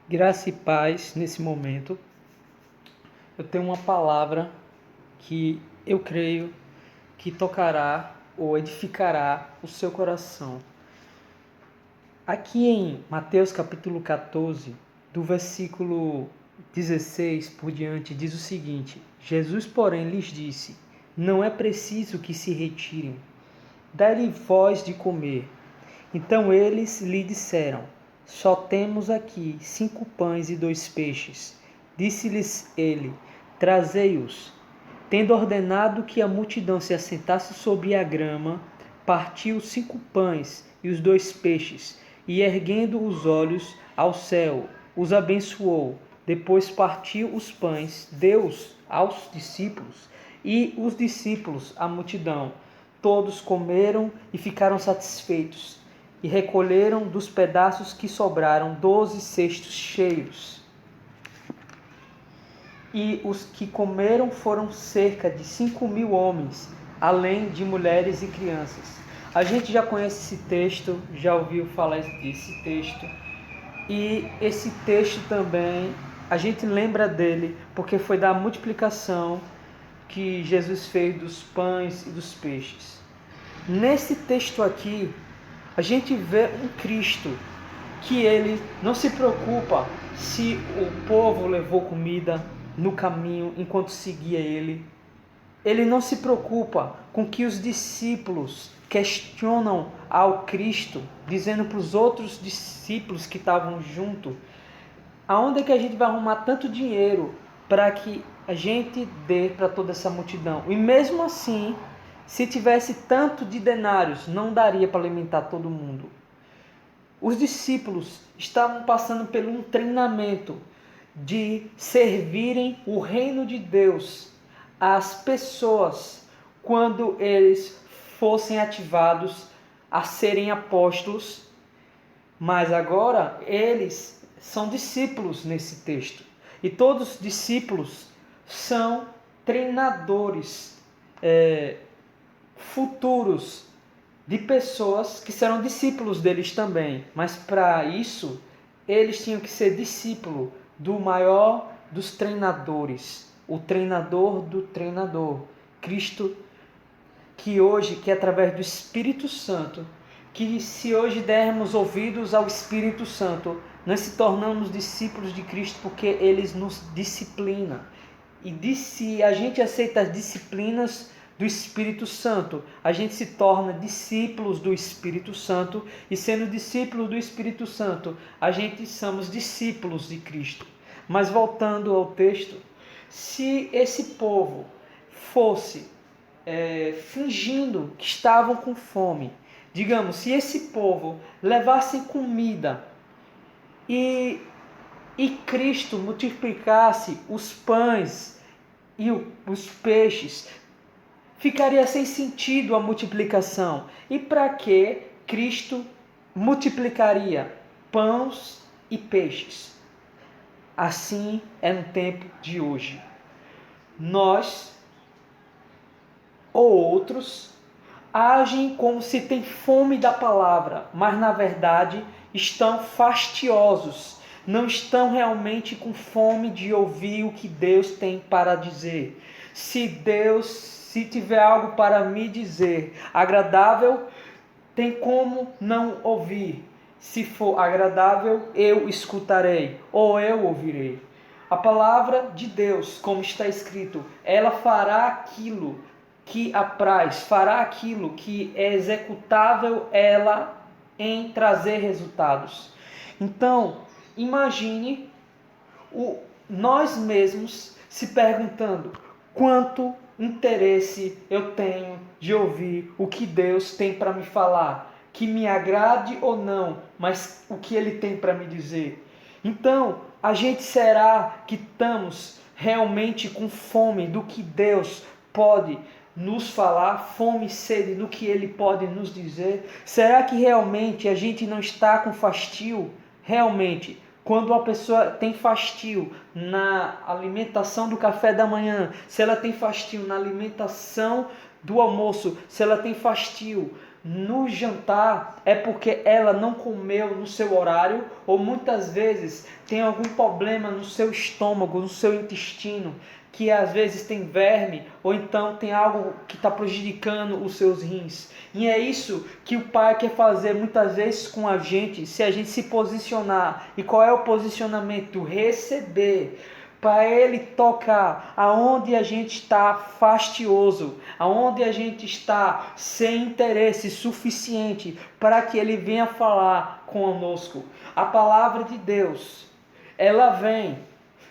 Graça e paz nesse momento. Eu tenho uma palavra que eu creio que tocará ou edificará o seu coração. Aqui em Mateus capítulo 14, do versículo 16 por diante, diz o seguinte: Jesus, porém, lhes disse: Não é preciso que se retirem, dai-lhe vós de comer. Então eles lhe disseram: Só temos aqui 5 pães e 2 peixes. Disse-lhes ele: Trazei-os. Tendo ordenado que a multidão se assentasse sobre a grama, partiu os 5 pães e os 2 peixes, e erguendo os olhos ao céu, os abençoou. Depois partiu os pães, deu-os aos discípulos, e os discípulos à multidão. Todos comeram e ficaram satisfeitos, e recolheram dos pedaços que sobraram 12 cestos cheios. E os que comeram foram cerca de 5.000 homens, além de mulheres e crianças. A gente já conhece esse texto, já ouviu falar desse texto. E esse texto também, a gente lembra dele porque foi da multiplicação que Jesus fez dos pães e dos peixes. Nesse texto aqui, a gente vê um Cristo que ele não se preocupa se o povo levou comida no caminho enquanto seguia ele. Ele não se preocupa com que os discípulos questionam ao Cristo, dizendo para os outros discípulos que estavam junto: aonde é que a gente vai arrumar tanto dinheiro para que a gente dê para toda essa multidão? E mesmo assim, se tivesse tanto de denários, não daria para alimentar todo mundo. Os discípulos estavam passando por um treinamento de servirem o reino de Deus às pessoas quando eles fossem ativados a serem apóstolos, mas agora eles são discípulos nesse texto. E todos os discípulos são treinadores futuros de pessoas que serão discípulos deles também. Mas para isso, eles tinham que ser discípulo do maior dos treinadores, o treinador do treinador, Cristo, que através do Espírito Santo, que se hoje dermos ouvidos ao Espírito Santo, nós se tornamos discípulos de Cristo porque eles nos disciplina. E se a gente aceita as disciplinas do Espírito Santo, a gente se torna discípulos do Espírito Santo, e sendo discípulos do Espírito Santo, a gente somos discípulos de Cristo. Mas voltando ao texto, se esse povo fosse fingindo que estavam com fome, digamos, se esse povo levasse comida e Cristo multiplicasse os pães e os peixes, ficaria sem sentido a multiplicação. E para que Cristo multiplicaria pães e peixes? Assim é no tempo de hoje. Nós ou outros agem como se tem fome da palavra, mas na verdade estão fastiosos, não estão realmente com fome de ouvir o que Deus tem para dizer. Se tiver algo para me dizer agradável, tem como não ouvir. Se for agradável, eu escutarei, ou eu ouvirei. A palavra de Deus, como está escrito, ela fará aquilo que apraz, fará aquilo que é executável ela em trazer resultados. Então, imagine nós mesmos se perguntando: quanto interesse eu tenho de ouvir o que Deus tem para me falar, que me agrade ou não, mas o que Ele tem para me dizer. Então, será que estamos realmente com fome do que Deus pode nos falar, fome e sede do que Ele pode nos dizer? Será que realmente a gente não está com fastio? Realmente, quando uma pessoa tem fastio na alimentação do café da manhã, se ela tem fastio na alimentação do almoço, se ela tem fastio no jantar é porque ela não comeu no seu horário, ou muitas vezes tem algum problema no seu estômago, no seu intestino, que às vezes tem verme, ou então tem algo que está prejudicando os seus rins. E é isso que o Pai quer fazer muitas vezes com a gente, se a gente se posicionar. E qual é o posicionamento? Receber. Para Ele tocar aonde a gente está fastioso, aonde a gente está sem interesse suficiente para que Ele venha falar conosco. A palavra de Deus, ela vem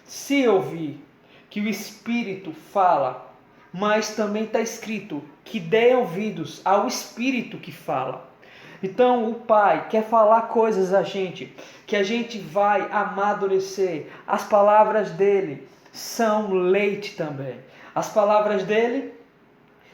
se ouvir, que o Espírito fala, mas também está escrito que dê ouvidos ao Espírito que fala. Então o Pai quer falar coisas a gente, que a gente vai amadurecer. As palavras dele são leite também. As palavras dele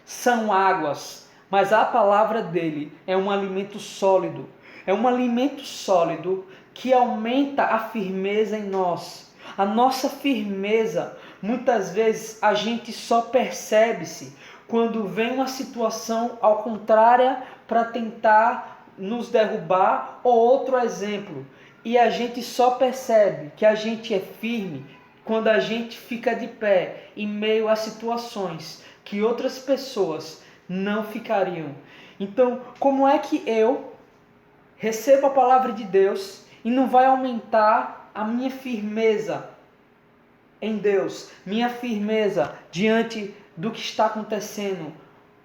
são águas, mas a palavra dele é um alimento sólido. É um alimento sólido que aumenta a firmeza em nós. A nossa firmeza, muitas vezes a gente só percebe-se quando vem uma situação ao contrária para tentar nos derrubar, ou outro exemplo. E a gente só percebe que a gente é firme quando a gente fica de pé em meio a situações que outras pessoas não ficariam. Então, como é que eu recebo a palavra de Deus e não vai aumentar a minha firmeza em Deus, minha firmeza diante do que está acontecendo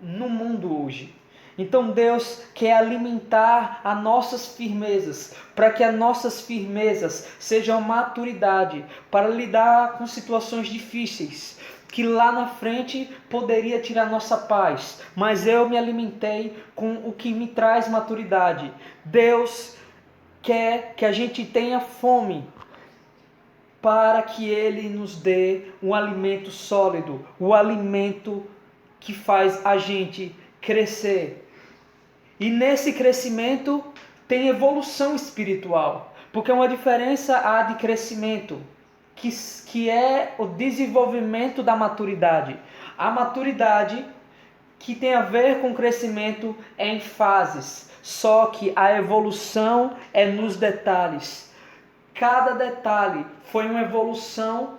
no mundo hoje? Então Deus quer alimentar as nossas firmezas, para que as nossas firmezas sejam maturidade para lidar com situações difíceis, que lá na frente poderia tirar nossa paz, mas eu me alimentei com o que me traz maturidade. Deus quer que a gente tenha fome, para que Ele nos dê um alimento sólido, o alimento que faz a gente crescer. E nesse crescimento tem evolução espiritual, porque uma diferença há de crescimento, que é o desenvolvimento da maturidade. A maturidade, que tem a ver com crescimento, é em fases, só que a evolução é nos detalhes. Cada detalhe foi uma evolução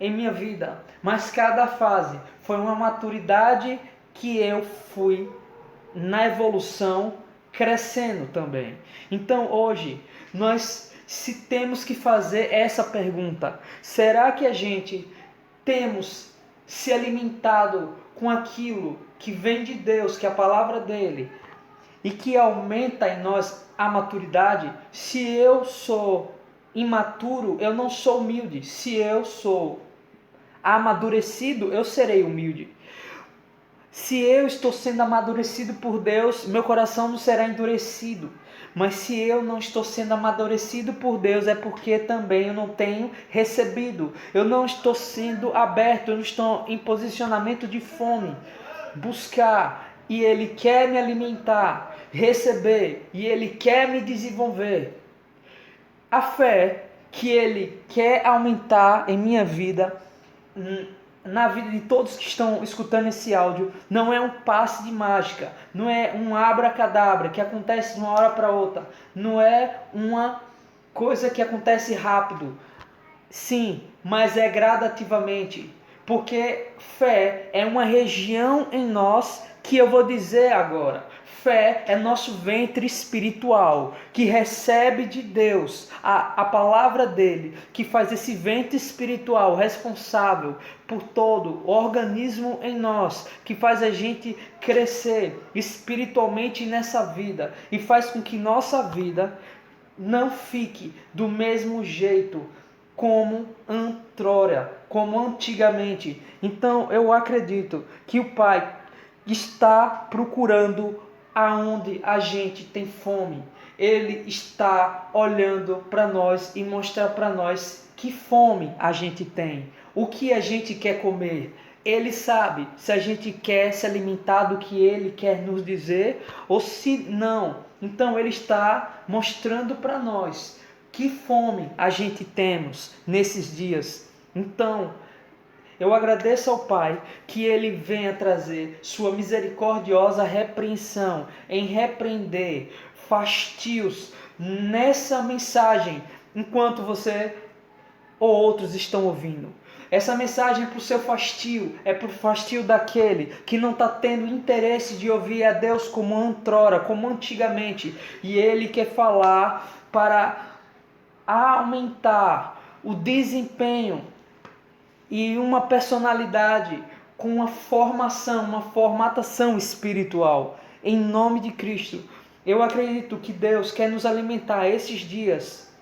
em minha vida, mas cada fase foi uma maturidade que eu fui na evolução crescendo também. Então hoje nós temos que fazer essa pergunta: será que a gente temos se alimentado com aquilo que vem de Deus, que é a palavra dele, e que aumenta em nós a maturidade? Se eu sou imaturo, eu não sou humilde. Se eu sou amadurecido, eu serei humilde. Se eu estou sendo amadurecido por Deus, meu coração não será endurecido. Mas se eu não estou sendo amadurecido por Deus, é porque também eu não tenho recebido. Eu não estou sendo aberto, eu não estou em posicionamento de fome. Buscar, e Ele quer me alimentar. Receber, e Ele quer me desenvolver. A fé que Ele quer aumentar em minha vida, na vida de todos que estão escutando esse áudio, não é um passe de mágica, não é um abracadabra que acontece de uma hora para outra, não é uma coisa que acontece rápido. Sim, mas é gradativamente, porque fé é uma região em nós que eu vou dizer agora. Fé é nosso ventre espiritual, que recebe de Deus a palavra dele, que faz esse ventre espiritual responsável por todo o organismo em nós, que faz a gente crescer espiritualmente nessa vida e faz com que nossa vida não fique do mesmo jeito como antrora, como antigamente. Então eu acredito que o Pai está procurando aonde a gente tem fome. Ele está olhando para nós e mostrar para nós que fome a gente tem, o que a gente quer comer. Ele sabe se a gente quer se alimentar do que Ele quer nos dizer ou se não. Então Ele está mostrando para nós que fome a gente temos nesses dias. Então, Eu agradeço ao Pai que Ele venha trazer sua misericordiosa repreensão em repreender fastios nessa mensagem, enquanto você ou outros estão ouvindo. Essa mensagem é para o seu fastio, é para o fastio daquele que não está tendo interesse de ouvir a Deus como outrora, como antigamente, e ele quer falar para aumentar o desempenho e uma personalidade com uma formação, uma formatação espiritual. Em nome de Cristo, eu acredito que Deus quer nos alimentar esses dias,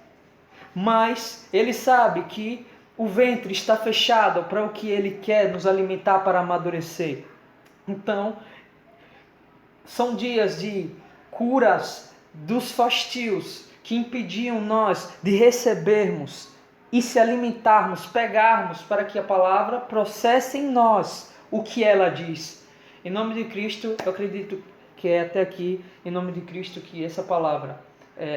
mas Ele sabe que o ventre está fechado para o que Ele quer nos alimentar para amadurecer. Então, são dias de curas dos fastios que impediam nós de recebermos e se alimentarmos, pegarmos para que a palavra processe em nós o que ela diz. Em nome de Cristo, eu acredito que é até aqui, em nome de Cristo, que essa palavra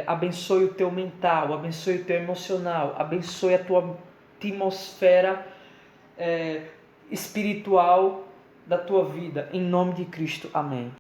abençoe o teu mental, abençoe o teu emocional, abençoe a tua atmosfera espiritual da tua vida. Em nome de Cristo. Amém.